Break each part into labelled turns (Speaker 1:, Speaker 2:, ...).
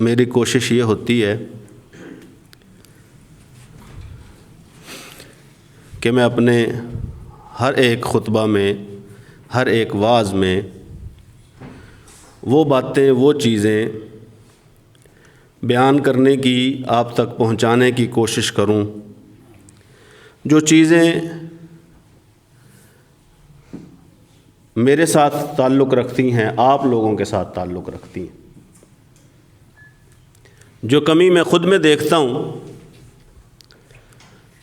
Speaker 1: میری کوشش یہ ہوتی ہے کہ میں اپنے ہر ایک خطبہ میں، ہر ایک واعظ میں وہ باتیں، وہ چیزیں بیان کرنے کی، آپ تک پہنچانے کی کوشش کروں جو چیزیں میرے ساتھ تعلق رکھتی ہیں، آپ لوگوں کے ساتھ تعلق رکھتی ہیں۔ جو کمی میں خود میں دیکھتا ہوں،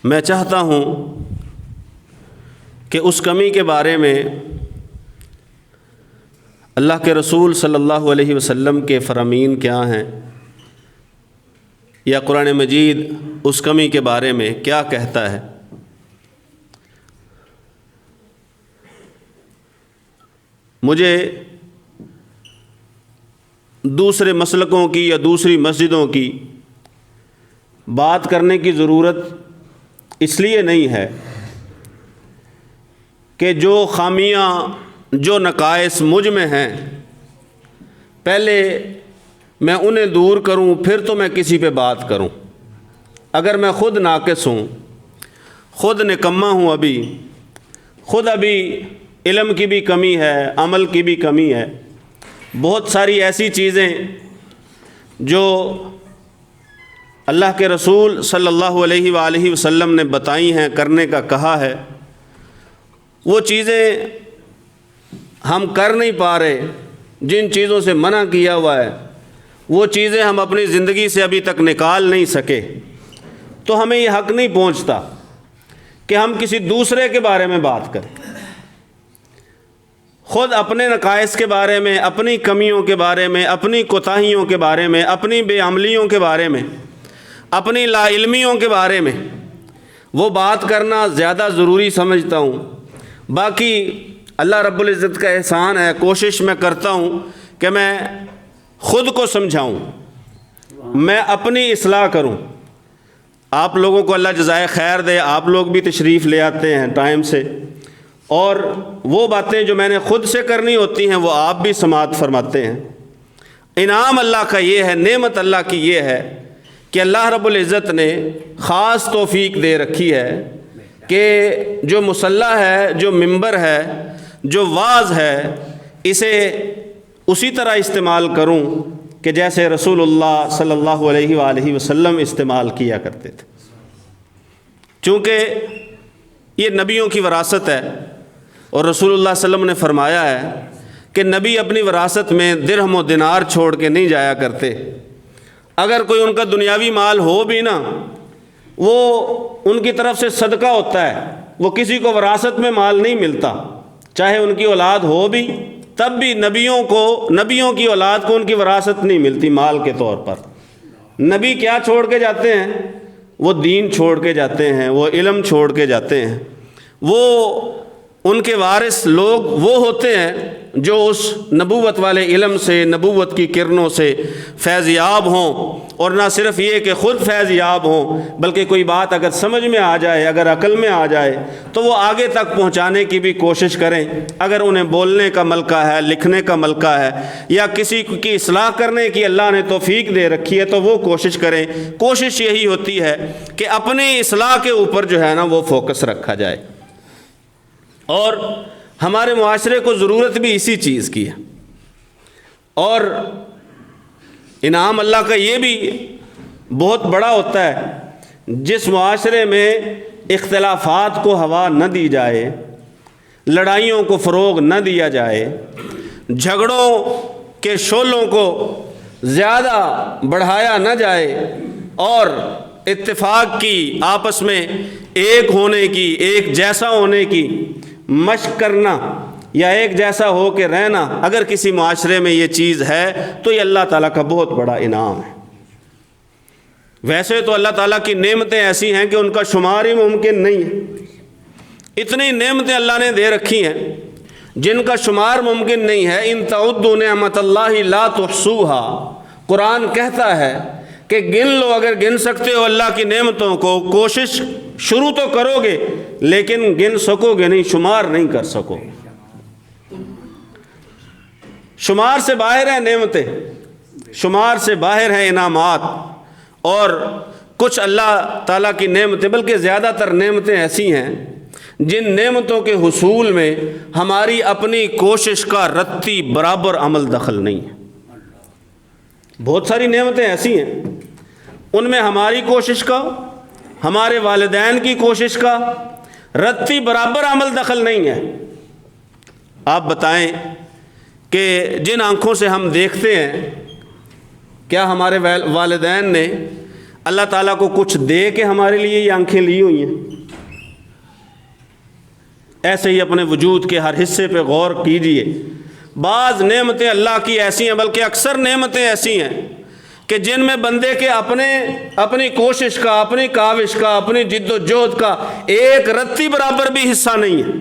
Speaker 1: میں چاہتا ہوں کہ اس کمی کے بارے میں اللہ کے رسول صلی اللہ علیہ وسلم کے فرامین کیا ہیں، یا قرآن مجید اس کمی کے بارے میں کیا کہتا ہے۔ مجھے دوسرے مسلکوں کی یا دوسری مسجدوں کی بات کرنے کی ضرورت اس لیے نہیں ہے کہ جو خامیاں، جو نقائص مجھ میں ہیں، پہلے میں انہیں دور کروں پھر تو میں کسی پہ بات کروں۔ اگر میں خود ناقص ہوں، خود نکما ہوں، خود ابھی علم کی بھی کمی ہے، عمل کی بھی کمی ہے، بہت ساری ایسی چیزیں جو اللہ کے رسول صلی اللہ علیہ وآلہ وسلم نے بتائی ہیں، کرنے کا کہا ہے، وہ چیزیں ہم کر نہیں پا رہے، جن چیزوں سے منع کیا ہوا ہے وہ چیزیں ہم اپنی زندگی سے ابھی تک نکال نہیں سکے، تو ہمیں یہ حق نہیں پہنچتا کہ ہم کسی دوسرے کے بارے میں بات کریں۔ خود اپنے نقائص کے بارے میں، اپنی کمیوں کے بارے میں، اپنی کوتاہیوں کے بارے میں، اپنی بے عملیوں کے بارے میں، اپنی لا علمیوں کے بارے میں وہ بات کرنا زیادہ ضروری سمجھتا ہوں۔ باقی اللہ رب العزت کا احسان ہے، کوشش میں کرتا ہوں کہ میں خود کو سمجھاؤں، میں اپنی اصلاح کروں۔ آپ لوگوں کو اللہ جزائے خیر دے، آپ لوگ بھی تشریف لے آتے ہیں ٹائم سے، اور وہ باتیں جو میں نے خود سے کرنی ہوتی ہیں وہ آپ بھی سماعت فرماتے ہیں۔ انعام اللہ کا یہ ہے، نعمت اللہ کی یہ ہے کہ اللہ رب العزت نے خاص توفیق دے رکھی ہے کہ جو مصلی ہے، جو ممبر ہے، جو واعظ ہے، اسے اسی طرح استعمال کروں کہ جیسے رسول اللہ صلی اللہ علیہ وآلہ وسلم استعمال کیا کرتے تھے۔ چونکہ یہ نبیوں کی وراثت ہے، اور رسول اللہ صلی اللہ علیہ وسلم نے فرمایا ہے کہ نبی اپنی وراثت میں درہم و دینار چھوڑ کے نہیں جایا کرتے۔ اگر کوئی ان کا دنیاوی مال ہو بھی نا، وہ ان کی طرف سے صدقہ ہوتا ہے، وہ کسی کو وراثت میں مال نہیں ملتا، چاہے ان کی اولاد ہو بھی، تب بھی نبیوں کی اولاد کو ان کی وراثت نہیں ملتی مال کے طور پر۔ نبی کیا چھوڑ کے جاتے ہیں؟ وہ دین چھوڑ کے جاتے ہیں، وہ علم چھوڑ کے جاتے ہیں۔ وہ ان کے وارث لوگ وہ ہوتے ہیں جو اس نبوت والے علم سے، نبوت کی کرنوں سے فیض یاب ہوں، اور نہ صرف یہ کہ خود فیض یاب ہوں، بلکہ کوئی بات اگر سمجھ میں آ جائے، اگر عقل میں آ جائے تو وہ آگے تک پہنچانے کی بھی کوشش کریں۔ اگر انہیں بولنے کا ملکہ ہے، لکھنے کا ملکہ ہے، یا کسی کی اصلاح کرنے کی اللہ نے توفیق دے رکھی ہے تو وہ کوشش کریں۔ کوشش یہی ہوتی ہے کہ اپنی اصلاح کے اوپر جو ہے نا وہ فوکس رکھا جائے، اور ہمارے معاشرے کو ضرورت بھی اسی چیز کی ہے۔ اور انعام اللہ کا یہ بھی بہت بڑا ہوتا ہے، جس معاشرے میں اختلافات کو ہوا نہ دی جائے، لڑائیوں کو فروغ نہ دیا جائے، جھگڑوں کے شعلوں کو زیادہ بڑھایا نہ جائے، اور اتفاق کی، آپس میں ایک ہونے کی، ایک جیسا ہونے کی مشق کرنا، یا ایک جیسا ہو کے رہنا، اگر کسی معاشرے میں یہ چیز ہے تو یہ اللہ تعالیٰ کا بہت بڑا انعام ہے۔ ویسے تو اللہ تعالیٰ کی نعمتیں ایسی ہیں کہ ان کا شمار ہی ممکن نہیں ہے۔ اتنی نعمتیں اللہ نے دے رکھی ہیں جن کا شمار ممکن نہیں ہے۔ ان تعدوا نعمت اللہ لا تحصوها، قرآن کہتا ہے کہ گن لو، اگر گن سکتے ہو اللہ کی نعمتوں کو، کوشش شروع تو کرو گے لیکن گن سکو گے نہیں، شمار نہیں کر سکو گے، شمار سے باہر ہیں نعمتیں۔ شمار سے باہر ہیں انعامات، اور کچھ اللہ تعالیٰ کی نعمتیں، بلکہ زیادہ تر نعمتیں ایسی ہیں جن نعمتوں کے حصول میں ہماری اپنی کوشش کا رتی برابر عمل دخل نہیں ہے۔ بہت ساری نعمتیں ایسی ہیں ان میں ہماری کوشش کا، ہمارے والدین کی کوشش کا رتی برابر عمل دخل نہیں ہے۔ آپ بتائیں کہ جن آنکھوں سے ہم دیکھتے ہیں، کیا ہمارے والدین نے اللہ تعالیٰ کو کچھ دے کے ہمارے لیے یہ آنکھیں لی ہوئی ہیں؟ ایسے ہی اپنے وجود کے ہر حصے پہ غور کیجئے۔ بعض نعمتیں اللہ کی ایسی ہیں، بلکہ اکثر نعمتیں ایسی ہیں کہ جن میں بندے کے اپنی کوشش کا، اپنی کاوش کا، اپنی جد و جہد کا ایک رتی برابر بھی حصہ نہیں ہے۔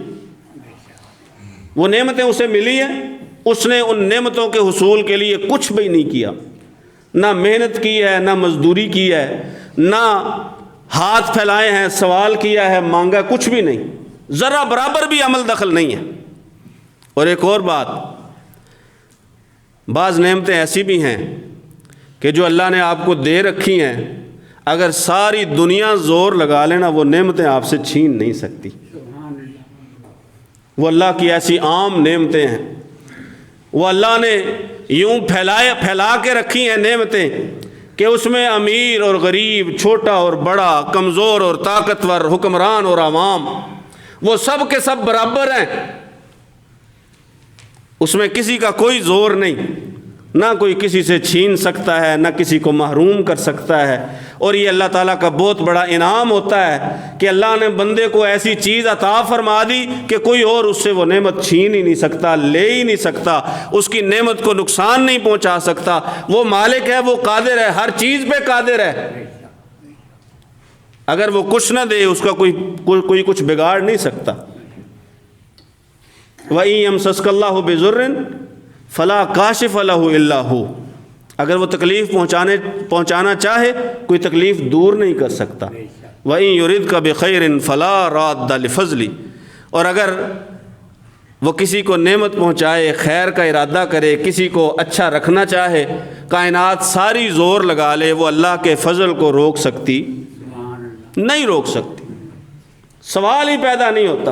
Speaker 1: وہ نعمتیں اسے ملی ہیں، اس نے ان نعمتوں کے حصول کے لیے کچھ بھی نہیں کیا، نہ محنت کی ہے، نہ مزدوری کی ہے، نہ ہاتھ پھیلائے ہیں، سوال کیا ہے، مانگا، کچھ بھی نہیں، ذرا برابر بھی عمل دخل نہیں ہے۔ اور ایک اور بات، بعض نعمتیں ایسی بھی ہیں کہ جو اللہ نے آپ کو دے رکھی ہیں، اگر ساری دنیا زور لگا لینا وہ نعمتیں آپ سے چھین نہیں سکتی۔ وہ اللہ کی ایسی عام نعمتیں ہیں، وہ اللہ نے یوں پھیلا کے رکھی ہیں نعمتیں کہ اس میں امیر اور غریب، چھوٹا اور بڑا، کمزور اور طاقتور، حکمران اور عوام، وہ سب کے سب برابر ہیں۔ اس میں کسی کا کوئی زور نہیں، نہ کوئی کسی سے چھین سکتا ہے، نہ کسی کو محروم کر سکتا ہے۔ اور یہ اللہ تعالیٰ کا بہت بڑا انعام ہوتا ہے کہ اللہ نے بندے کو ایسی چیز عطا فرما دی کہ کوئی اور اس سے وہ نعمت چھین ہی نہیں سکتا، لے ہی نہیں سکتا، اس کی نعمت کو نقصان نہیں پہنچا سکتا۔ وہ مالک ہے، وہ قادر ہے، ہر چیز پہ قادر ہے۔ اگر وہ کچھ نہ دے، اس کا کوئی کچھ بگاڑ نہیں سکتا۔ وَإِن يَمْسَسْكَ اللَّهُ بِضُرٍّ فَلَا كَاشِفَ لَهُ إِلَّا هُوَ، اگر وہ تکلیف پہنچانا چاہے کوئی تکلیف دور نہیں کر سکتا۔ وَإِن يُرِدْكَ بِخَيْرٍ فَلَا رَادَّ لِفَضْلِهِ، اور اگر وہ کسی کو نعمت پہنچائے، خیر کا ارادہ کرے، کسی کو اچھا رکھنا چاہے، کائنات ساری زور لگا لے، وہ اللہ کے فضل کو روک سکتی نہیں، روک سکتی، سوال ہی پیدا نہیں ہوتا۔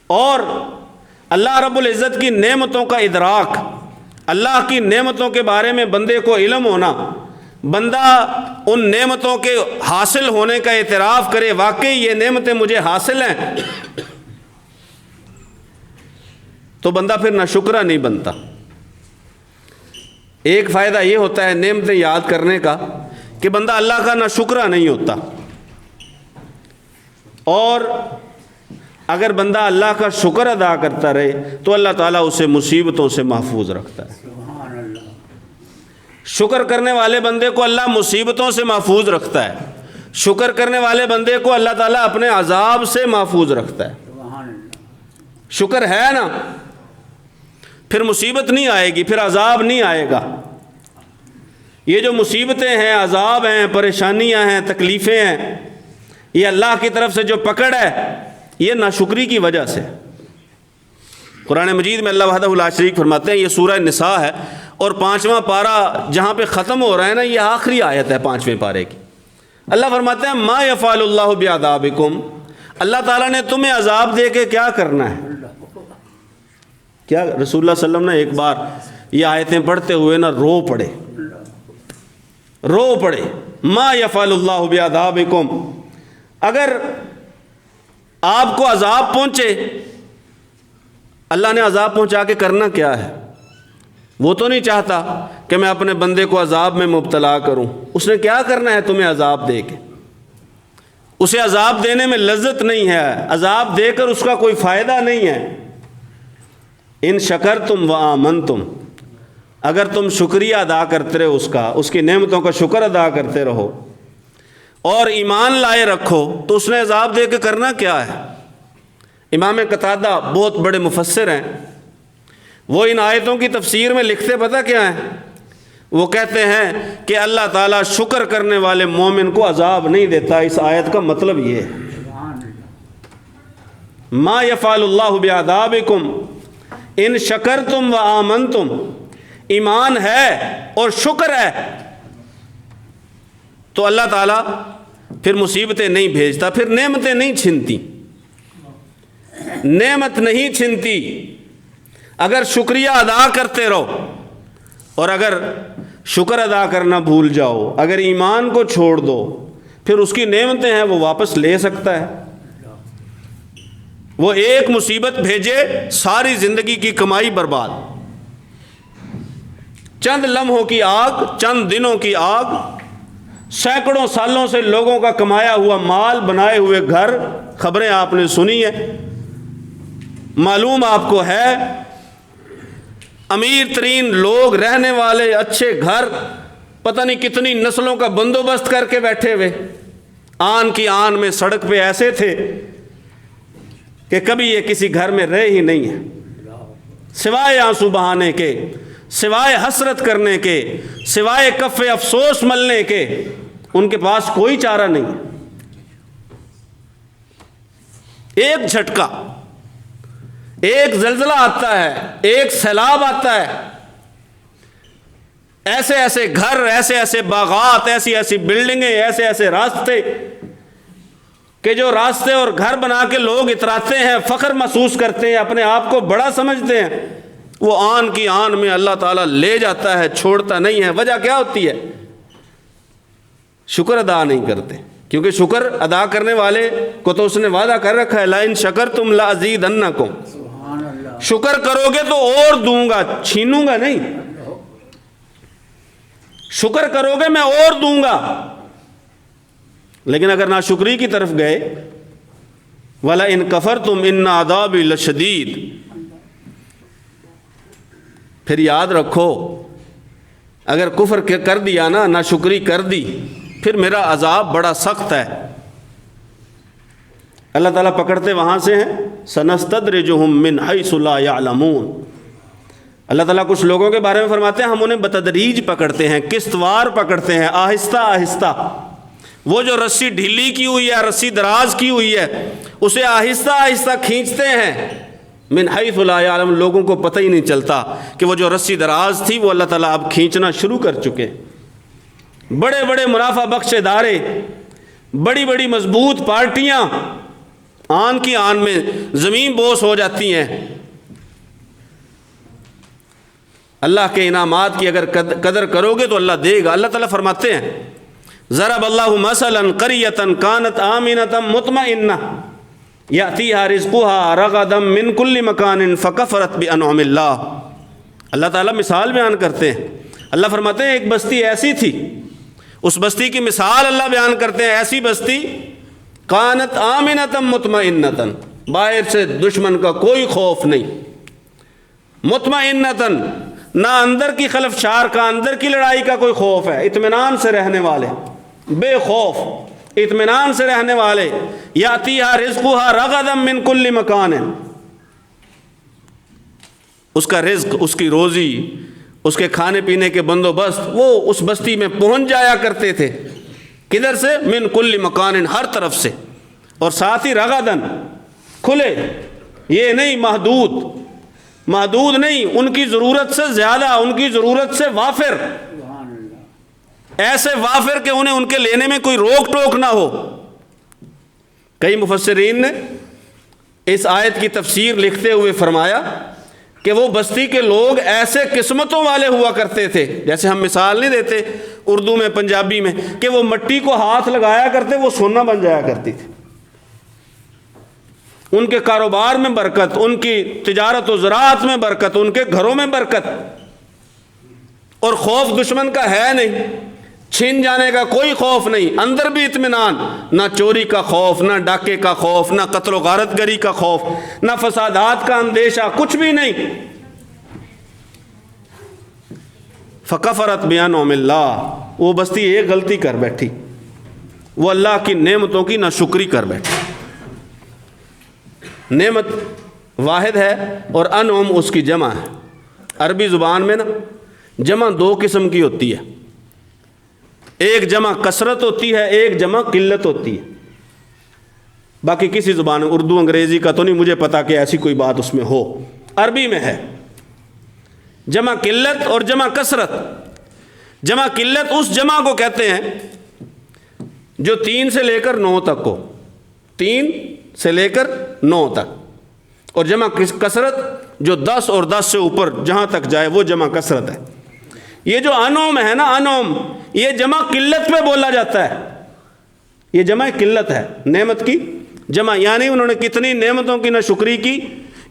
Speaker 1: اور اللہ رب العزت کی نعمتوں کا ادراک، اللہ کی نعمتوں کے بارے میں بندے کو علم ہونا، بندہ ان نعمتوں کے حاصل ہونے کا اعتراف کرے، واقعی یہ نعمتیں مجھے حاصل ہیں، تو بندہ پھر ناشکرا نہیں بنتا۔ ایک فائدہ یہ ہوتا ہے نعمتیں یاد کرنے کا کہ بندہ اللہ کا ناشکرا نہیں ہوتا، اور اگر بندہ اللہ کا شکر ادا کرتا رہے تو اللہ تعالیٰ اسے مصیبتوں سے محفوظ رکھتا ہے۔ شکر کرنے والے بندے کو اللہ مصیبتوں سے محفوظ رکھتا ہے، شکر کرنے والے بندے کو اللہ تعالیٰ اپنے عذاب سے محفوظ رکھتا ہے۔ شکر ہے نا، پھر مصیبت نہیں آئے گی، پھر عذاب نہیں آئے گا۔ یہ جو مصیبتیں ہیں، عذاب ہیں، پریشانیاں ہیں، تکلیفیں ہیں، یہ اللہ کی طرف سے جو پکڑ ہے، یہ ناشکری کی وجہ سے۔ قرآن مجید میں اللہ وحدہ لا شریک فرماتے ہیں، یہ سورہ نساء ہے اور 5واں پارہ جہاں پہ ختم ہو رہا ہے نا، یہ آخری آیت ہے 5ویں پارے کی۔ اللہ فرماتے ہیں ما یفعل اللہ بعذابکم، اللہ تعالیٰ نے تمہیں عذاب دے کے کیا کرنا ہے؟ کیا رسول اللہ صلی اللہ علیہ وسلم نے ایک بار یہ آیتیں پڑھتے ہوئے نا رو پڑے، ما یفعل اللہ بعذابکم، اگر آپ کو عذاب پہنچے، اللہ نے عذاب پہنچا کے کرنا کیا ہے؟ وہ تو نہیں چاہتا کہ میں اپنے بندے کو عذاب میں مبتلا کروں، اس نے کیا کرنا ہے تمہیں عذاب دے کے؟ اسے عذاب دینے میں لذت نہیں ہے، عذاب دے کر اس کا کوئی فائدہ نہیں ہے۔ ان شکرتم وآمنتم، اگر تم شکریہ ادا کرتے رہو اس کی نعمتوں کا شکر ادا کرتے رہو اور ایمان لائے رکھو، تو اس نے عذاب دے کے کرنا کیا ہے؟ امام قتادہ بہت بڑے مفسر ہیں، وہ ان آیتوں کی تفسیر میں لکھتے پتہ کیا ہیں؟ وہ کہتے ہیں کہ اللہ تعالیٰ شکر کرنے والے مومن کو عذاب نہیں دیتا۔ اس آیت کا مطلب یہ ہے ما یفعل اللہ بعذابکم ان شکرتم وآمنتم، ایمان ہے اور شکر ہے تو اللہ تعالیٰ پھر مصیبتیں نہیں بھیجتا، پھر نعمتیں نہیں چھنتی، نعمت نہیں چھنتی۔ اگر شکریہ ادا کرتے رہو اور اگر شکر ادا کرنا بھول جاؤ، اگر ایمان کو چھوڑ دو، پھر اس کی نعمتیں ہیں وہ واپس لے سکتا ہے۔ وہ ایک مصیبت بھیجے ساری زندگی کی کمائی برباد، چند لمحوں کی آگ، چند دنوں کی آگ، سینکڑوں سالوں سے لوگوں کا کمایا ہوا مال، بنائے ہوئے گھر، خبریں آپ نے سنی ہیں، معلوم آپ کو ہے، امیر ترین لوگ رہنے والے اچھے گھر، پتہ نہیں کتنی نسلوں کا بندوبست کر کے بیٹھے ہوئے، آن کی آن میں سڑک پہ ایسے تھے کہ کبھی یہ کسی گھر میں رہے ہی نہیں ہیں، سوائے آنسو بہانے کے، سوائے حسرت کرنے کے، سوائے کف افسوس ملنے کے، ان کے پاس کوئی چارہ نہیں ہے۔ ایک جھٹکا، ایک زلزلہ آتا ہے، ایک سیلاب آتا ہے، ایسے ایسے گھر، ایسے ایسے باغات، ایسی ایسی بلڈنگیں، ایسے ایسے راستے کہ جو راستے اور گھر بنا کے لوگ اتراتے ہیں، فخر محسوس کرتے ہیں، اپنے آپ کو بڑا سمجھتے ہیں، وہ آن کی آن میں اللہ تعالیٰ لے جاتا ہے، چھوڑتا نہیں ہے۔ وجہ کیا ہوتی ہے؟ شکر ادا نہیں کرتے، کیونکہ شکر ادا کرنے والے کو تو اس نے وعدہ کر رکھا ہے، لَإِن شَكَرْتُمْ لَأَزِيدَنَّكُمْ، شکر کرو گے تو اور دوں گا، چھینوں گا نہیں، شکر کرو گے میں اور دوں گا۔ لیکن اگر ناشکری کی طرف گئے، وَلَئِن كَفَرْتُمْ إِنَّ عَذَابِي لَشَدِيدٌ، پھر یاد رکھو اگر کفر کر دیا نا، ناشکری کر دی، پھر میرا عذاب بڑا سخت ہے۔ اللہ تعالیٰ پکڑتے وہاں سے ہیں، سَنَسْتَدْرِجُهُم مِّنْ حَيْثُ لَا يَعْلَمُونَ۔ اللہ تعالیٰ کچھ لوگوں کے بارے میں فرماتے ہیں ہم انہیں بتدریج پکڑتے ہیں، قسط وار پکڑتے ہیں، آہستہ آہستہ۔ وہ جو رسی ڈھیلی کی ہوئی ہے، رسی دراز کی ہوئی ہے، اسے آہستہ آہستہ کھینچتے ہیں، من حیث لا یعلم، لوگوں کو پتہ ہی نہیں چلتا کہ وہ جو رسی دراز تھی وہ اللہ تعالیٰ اب کھینچنا شروع کر چکے۔ بڑے بڑے منافع بخش ادارے، بڑی بڑی مضبوط پارٹیاں آن کی آن میں زمین بوس ہو جاتی ہیں۔ اللہ کے انعامات کی اگر قدر کرو گے تو اللہ دے گا۔ اللہ تعالیٰ فرماتے ہیں ضرب اللہ مثلا قریۃ کانت آمنۃ مطمئنہ یأتیہا رزقہا رغدا من کل مکان فکفرت بانعم اللہ۔ اللہ تعالیٰ مثال بیان کرتے ہیں، اللہ فرماتے ہیں ایک بستی ایسی تھی، اس بستی کی مثال اللہ بیان کرتے ہیں، ایسی بستی کانت آمنۃ مطمئنۃ، باہر سے دشمن کا کوئی خوف نہیں، مطمئنۃ، نہ اندر کی خلفشار کا، اندر کی لڑائی کا کوئی خوف ہے، اطمینان سے رہنے والے، بے خوف اطمینان سے رہنے والے، یاتیہا رزقہا رغدا من کل مکان، اس کا رزق، اس کی روزی، اس کے کھانے پینے کے بندوبست وہ اس بستی میں پہنچ جایا کرتے تھے۔ کدھر سے؟ من کل مکان، ہر طرف سے، اور ساتھ ہی رغدن، کھلے، یہ نہیں محدود نہیں، ان کی ضرورت سے زیادہ، ان کی ضرورت سے وافر، ایسے وافر کہ انہیں ان کے لینے میں کوئی روک ٹوک نہ ہو۔ کئی مفسرین نے اس آیت کی تفسیر لکھتے ہوئے فرمایا کہ وہ بستی کے لوگ ایسے قسمتوں والے ہوا کرتے تھے، جیسے ہم مثال نہیں دیتے اردو میں، پنجابی میں، کہ وہ مٹی کو ہاتھ لگایا کرتے وہ سونا بن جایا کرتی تھی۔ ان کے کاروبار میں برکت، ان کی تجارت و زراعت میں برکت، ان کے گھروں میں برکت، اور خوف دشمن کا ہے نہیں، چھین جانے کا کوئی خوف نہیں، اندر بھی اطمینان، نہ چوری کا خوف، نہ ڈاکے کا خوف، نہ قتل و غارت گری کا خوف، نہ فسادات کا اندیشہ، کچھ بھی نہیں۔ فکفرت بانعم اللہ، وہ بستی ایک غلطی کر بیٹھی، وہ اللہ کی نعمتوں کی ناشکری کر بیٹھی۔ نعمت واحد ہے اور انعم اس کی جمع ہے۔ عربی زبان میں نا جمع دو قسم کی ہوتی ہے، ایک جمع کثرت ہوتی ہے، ایک جمع قلت ہوتی ہے۔ باقی کسی زبان میں، اردو انگریزی کا تو نہیں مجھے پتا کہ ایسی کوئی بات اس میں ہو، عربی میں ہے۔ جمع قلت اور جمع کثرت. جمع قلت اس جمع کو کہتے ہیں جو 3 سے لے کر 9 تک ہو, 3 سے لے کر 9 تک, اور جمع کثرت جو 10 اور 10 سے اوپر جہاں تک جائے وہ جمع کثرت ہے. یہ جو انوم ہے نا, انوم, یہ جمع قلت پہ بولا جاتا ہے. یہ جمع قلت ہے, نعمت کی جمع, یعنی انہوں نے کتنی نعمتوں کی ناشکری کی,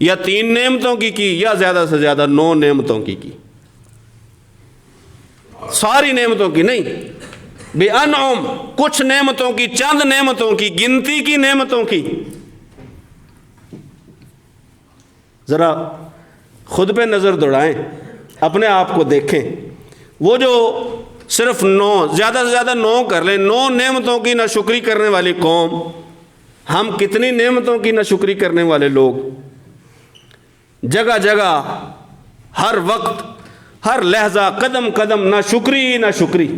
Speaker 1: یا 3 نعمتوں کی یا زیادہ سے زیادہ 9 نعمتوں کی, ساری نعمتوں کی نہیں. بے انعم, کچھ نعمتوں کی, چند نعمتوں کی, گنتی کی نعمتوں کی. ذرا خود پہ نظر دوڑائیں, اپنے آپ کو دیکھیں. وہ جو صرف 9, زیادہ سے زیادہ 9 کر لیں, 9 نعمتوں کی ناشکری کرنے والی قوم, ہم کتنی نعمتوں کی ناشکری کرنے والے لوگ. جگہ جگہ, ہر وقت, ہر لحظہ, قدم قدم ناشکری ہی ناشکری.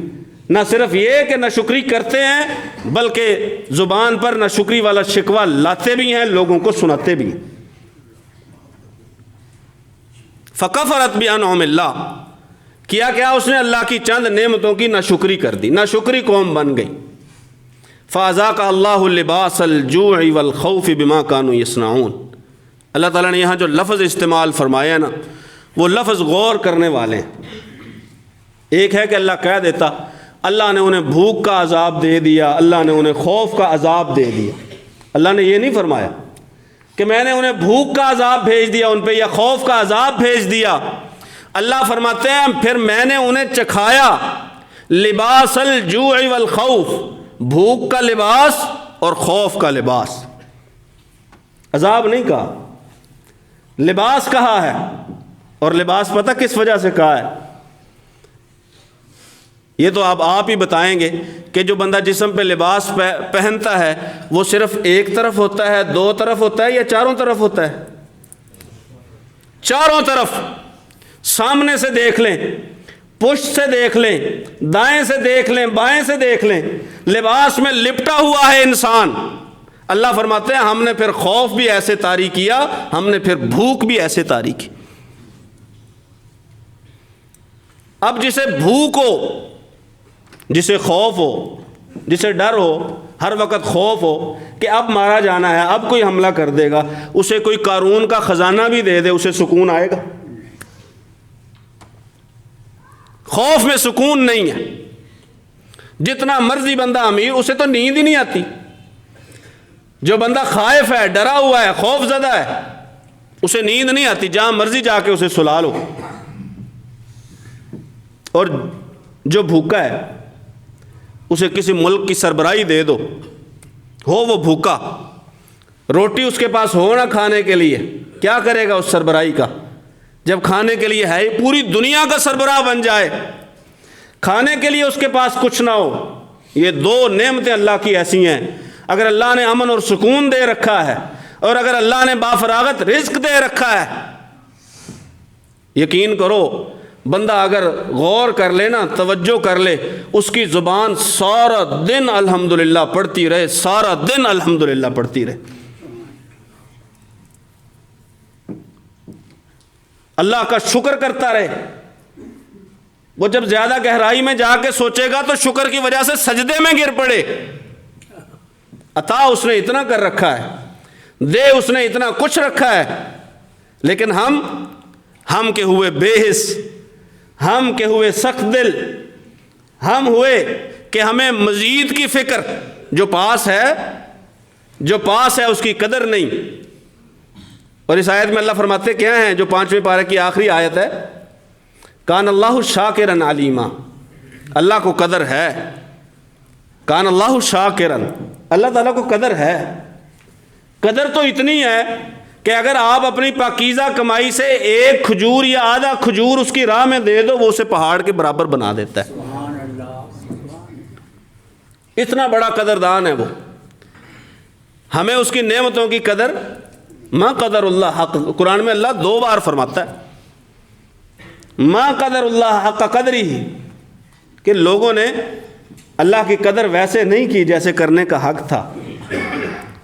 Speaker 1: نہ صرف یہ کہ ناشکری کرتے ہیں بلکہ زبان پر ناشکری والا شکوہ لاتے بھی ہیں, لوگوں کو سناتے بھی ہیں. فکفرت بانعم اللہ, کیا اس نے اللہ کی چند نعمتوں کی ناشکری کر دی, ناشکری قوم بن گئی. فاذاق اللہ لباس الجوع والخوف بما كانوا يصنعون. اللہ تعالیٰ نے یہاں جو لفظ استعمال فرمایا نا, وہ لفظ غور کرنے والے ہیں. ایک ہے کہ اللہ کہہ دیتا اللہ نے انہیں بھوک کا عذاب دے دیا, اللہ نے انہیں خوف کا عذاب دے دیا. اللہ نے یہ نہیں فرمایا کہ میں نے انہیں بھوک کا عذاب بھیج دیا ان پہ یا خوف کا عذاب بھیج دیا. اللہ فرماتے ہیں پھر میں نے انہیں چکھایا لباس الجوع والخوف, بھوک کا لباس اور خوف کا لباس. عذاب نہیں کہا, لباس کہا ہے. اور لباس پتہ کس وجہ سے کہا ہے؟ یہ تو آپ ہی بتائیں گے کہ جو بندہ جسم پہ لباس پہنتا ہے وہ صرف ایک طرف ہوتا ہے, 2 طرف ہوتا ہے, یا چاروں طرف ہوتا ہے؟ چاروں طرف. سامنے سے دیکھ لیں, پشت سے دیکھ لیں, دائیں سے دیکھ لیں, بائیں سے دیکھ لیں, لباس میں لپٹا ہوا ہے انسان. اللہ فرماتے ہیں ہم نے پھر خوف بھی ایسے طاری کیا, ہم نے پھر بھوک بھی ایسے طاری کی. اب جسے بھوک ہو, جسے خوف ہو, جسے ڈر ہو, ہر وقت خوف ہو کہ اب مارا جانا ہے, اب کوئی حملہ کر دے گا, اسے کوئی قارون کا خزانہ بھی دے دے, اسے سکون آئے گا؟ خوف میں سکون نہیں ہے. جتنا مرضی بندہ امیر, اسے تو نیند ہی نہیں آتی. جو بندہ خائف ہے, ڈرا ہوا ہے, خوف زدہ ہے, اسے نیند نہیں آتی, جہاں مرضی جا کے اسے سلا لو. اور جو بھوکا ہے اسے کسی ملک کی سربراہی دے دو, ہو وہ بھوکا, روٹی اس کے پاس ہو نہ کھانے کے لیے, کیا کرے گا اس سربراہی کا؟ جب کھانے کے لیے ہے, پوری دنیا کا سربراہ بن جائے, کھانے کے لیے اس کے پاس کچھ نہ ہو. یہ 2 نعمتیں اللہ کی ایسی ہیں. اگر اللہ نے امن اور سکون دے رکھا ہے, اور اگر اللہ نے بافراغت رزق دے رکھا ہے, یقین کرو بندہ اگر غور کر لے نا, توجہ کر لے, اس کی زبان سارا دن الحمدللہ پڑھتی رہے, سارا دن الحمدللہ پڑھتی رہے. اللہ کا شکر کرتا رہے. وہ جب زیادہ گہرائی میں جا کے سوچے گا تو شکر کی وجہ سے سجدے میں گر پڑے. عطا اس نے اتنا کر رکھا ہے, دے اس نے اتنا کچھ رکھا ہے, لیکن ہم کے ہوئے بے حس, ہم کے ہوئے سخت دل, ہم ہوئے کہ ہمیں مزید کی فکر, جو پاس ہے اس کی قدر نہیں. اور اس آیت میں اللہ فرماتے کیا ہیں, جو 5ویں پارے کی آخری آیت ہے, کان اللہ شاکرن علیما. اللہ کو قدر ہے, کان اللہ شاکرن, اللہ تعالیٰ کو قدر ہے. قدر تو اتنی ہے کہ اگر آپ اپنی پاکیزہ کمائی سے 1 کھجور یا آدھا کھجور اس کی راہ میں دے دو, وہ اسے پہاڑ کے برابر بنا دیتا ہے. اتنا بڑا قدردان ہے وہ. ہمیں اس کی نعمتوں کی قدر, ما قدر اللہ حق, قرآن میں اللہ 2 بار فرماتا ہے ما قدر اللہ حق قدری, کہ لوگوں نے اللہ کی قدر ویسے نہیں کی جیسے کرنے کا حق تھا,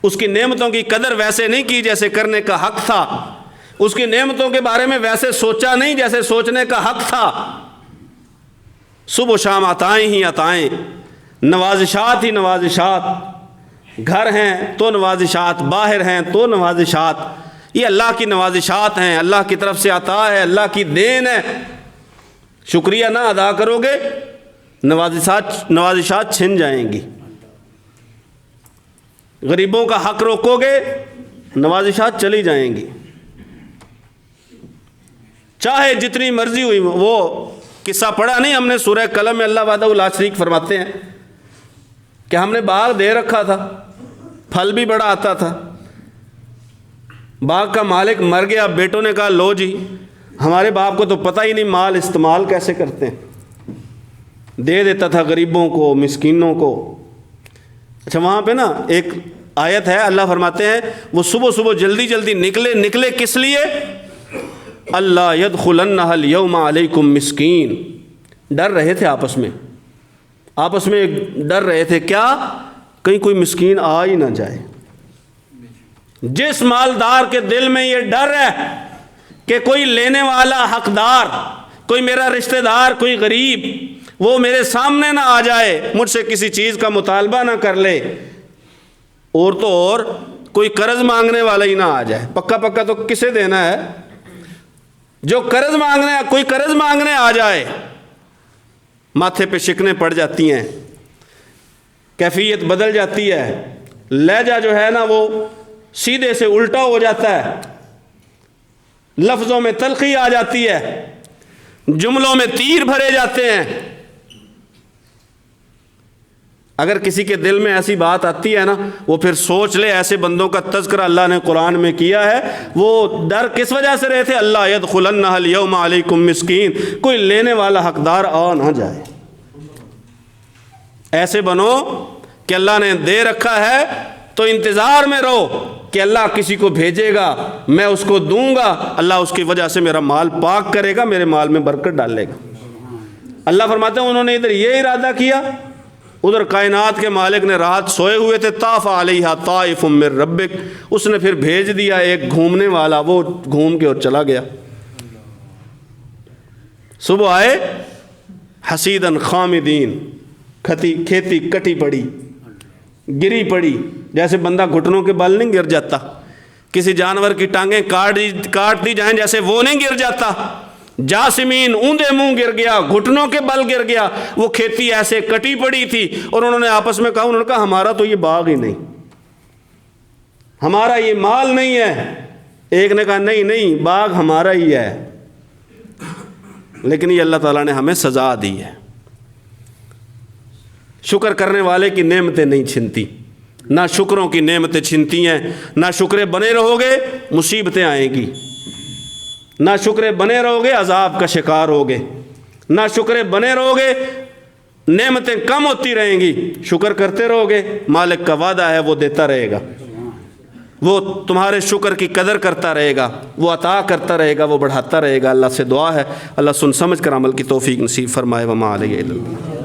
Speaker 1: اس کی نعمتوں کی قدر ویسے نہیں کی جیسے کرنے کا حق تھا. اس کی نعمتوں کے بارے میں ویسے سوچا نہیں جیسے سوچنے کا حق تھا۔ صبح و شام عطائیں ہی عطائیں، نوازشات ہی نوازشات، گھر ہیں تو نوازشات، باہر ہیں تو نوازشات، یہ اللہ کی نوازشات ہیں، اللہ کی طرف سے عطا ہے، اللہ کی دین ہے۔ شکریہ نہ ادا کرو گے نوازشات چھن جائیں گی، غریبوں کا حق روکو گے نوازشات چلی جائیں گی، چاہے جتنی مرضی ہوئی۔ وہ قصہ پڑھا نہیں ہم نے سورہ قلم میں، اللہ وحدہ لا شریک فرماتے ہیں کہ ہم نے باغ دے رکھا تھا، پھل بھی بڑا آتا تھا، باغ کا مالک مر گیا، بیٹوں نے کہا لو جی ہمارے باپ کو تو پتہ ہی نہیں مال استعمال کیسے کرتے ہیں، دے دیتا تھا غریبوں کو، مسکینوں کو۔ اچھا وہاں پہ نا ایک آیت ہے، اللہ فرماتے ہیں وہ صبح صبح جلدی جلدی نکلے کس لیے؟ اللہ یدخلنہ الیوم علیکم مسکین، ڈر رہے تھے آپس میں ڈر رہے تھے، کیا کہیں کوئی مسکین آ ہی نہ جائے۔ جس مالدار کے دل میں یہ ڈر ہے کہ کوئی لینے والا حقدار، کوئی میرا رشتہ دار، کوئی غریب وہ میرے سامنے نہ آ جائے، مجھ سے کسی چیز کا مطالبہ نہ کر لے، اور تو اور کوئی قرض مانگنے والا ہی نہ آ جائے، پکا تو کسے دینا ہے؟ جو کوئی قرض مانگنے آ جائے، ماتھے پہ شکنیں پڑ جاتی ہیں، کیفیت بدل جاتی ہے، لہجہ جو ہے نا وہ سیدھے سے الٹا ہو جاتا ہے، لفظوں میں تلخی آ جاتی ہے، جملوں میں تیر بھرے جاتے ہیں۔ اگر کسی کے دل میں ایسی بات آتی ہے نا، وہ پھر سوچ لے ایسے بندوں کا تذکرہ اللہ نے قرآن میں کیا ہے، وہ ڈر کس وجہ سے رہے تھے؟ اللہ یدخلنہ الیوم علیکم مسکین، کوئی لینے والا حقدار آ نہ جائے۔ ایسے بنو کہ اللہ نے دے رکھا ہے تو انتظار میں رہو کہ اللہ کسی کو بھیجے گا، میں اس کو دوں گا، اللہ اس کی وجہ سے میرا مال پاک کرے گا، میرے مال میں برکت ڈالے گا۔ اللہ فرماتے ہیں انہوں نے ادھر یہ ارادہ کیا، ادھر کائنات کے مالک نے رات سوئے ہوئے تھے، طاف علیہا طائف من ربک، اس نے پھر بھیج دیا ایک گھومنے والا، وہ گھوم کے اور چلا گیا۔ صبح آئے حسیدن خامدین، کھیتی کٹی پڑی، گری پڑی، جیسے بندہ گھٹنوں کے بل نہیں گر جاتا، کسی جانور کی ٹانگیں کاٹ دی جائیں جیسے وہ نہیں گر جاتا، جاسمین اوندے منہ گر گیا، گھٹنوں کے بل گر گیا، وہ کھیتی ایسے کٹی پڑی تھی۔ اور انہوں نے آپس میں کہا ہمارا تو یہ باغ ہی نہیں، ہمارا یہ مال نہیں ہے۔ ایک نے کہا نہیں باغ ہمارا ہی ہے، لیکن یہ اللہ تعالیٰ نے ہمیں سزا دی ہے۔ شکر کرنے والے کی نعمتیں نہیں چھنتی، نہ شکروں کی نعمتیں چھنتی ہیں۔ نہ شکرے بنے رہو گے مصیبتیں آئیں گی، نہ شکرے بنے رہو گے عذاب کا شکار ہوگے، نہ شکرے بنے رہو گے نعمتیں کم ہوتی رہیں گی، شکر کرتے رہو گے مالک کا وعدہ ہے وہ دیتا رہے گا، وہ تمہارے شکر کی قدر کرتا رہے گا، وہ عطا کرتا رہے گا، وہ بڑھاتا رہے گا۔ اللہ سے دعا ہے اللہ سن سمجھ کر عمل کی توفیق نصیب فرمائے۔ وما علیہ الا اللہ۔